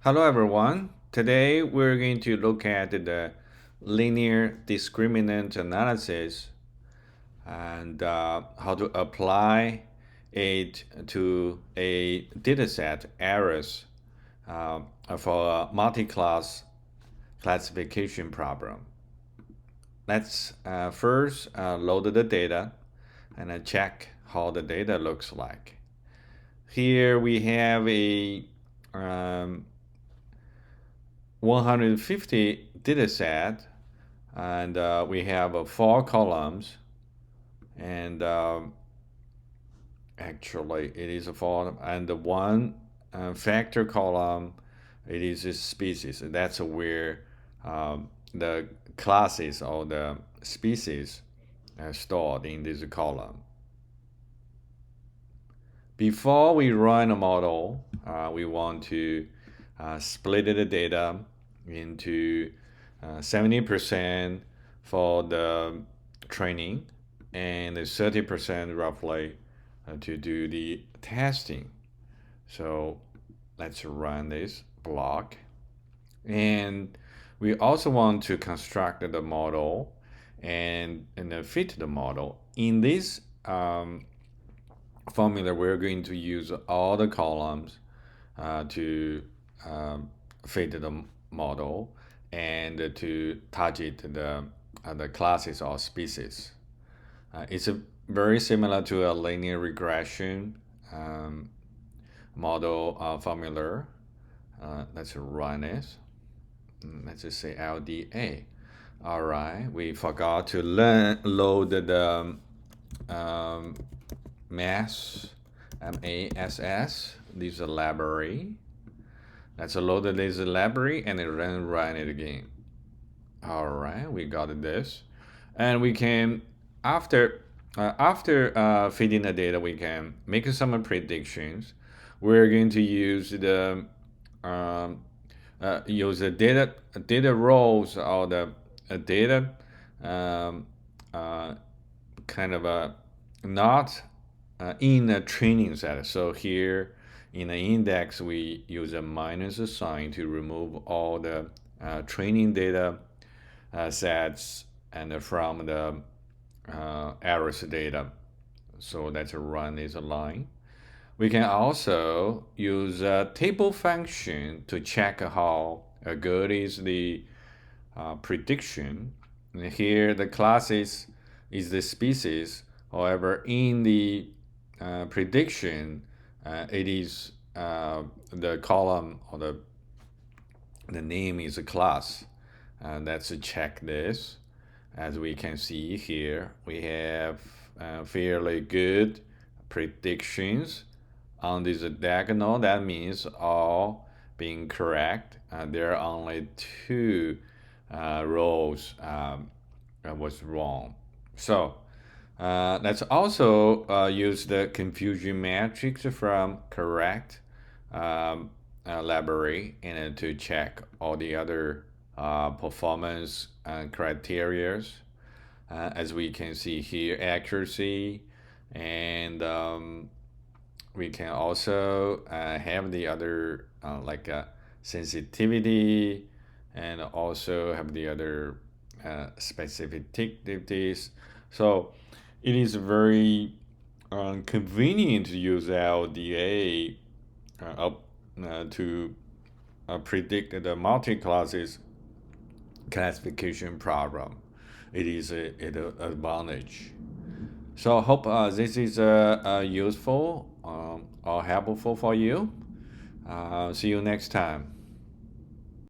Hello everyone. Today we're going to look at the linear discriminant analysis and how to apply it to a dataset errors uh, for a multi-class classification problem. Let's first load the data and check how the data looks like. Here we have a um, 150 data set, and we have four columns, and actually it is a four, and the one factor column, it is a species. That's where the classes or the species are stored in this column. Before we run a model, we want to split the data into 70% for the training and 30% roughly to do the testing. So let's run this block. And we also want to construct the model and then fit the model. In this formula, we're going to use all the columns to fit the model and to target the classes or species. It's very similar to a linear regression model formula. Let's run it. Let's just say LDA. All right, we forgot to load the mass, MASS, this library. Let's load this library and then run it again. All right, we got this, and we can after feeding the data, we can make some predictions. We're going to use the data rows or the data um, uh, kind of not in a training set. So here in the index, we use a minus sign to remove all the training data sets and from the errors data. So let's run this line. We can also use a table function to check how good is the prediction. And here the classes is the species. However, in the prediction, it is the column or the name is a class. Let's check this. As we can see here, we have fairly good predictions on this diagonal. That means all being correct. There are only two rows was wrong. So let's also use the confusion matrix from correct library and to check all the other performance criteria. As we can see here, accuracy, and we can also have the other like sensitivity, and also have the other specificities. So it is very convenient to use LDA to predict the multi-classes classification problem. It is an advantage. So I hope this is useful or helpful for you. See you next time.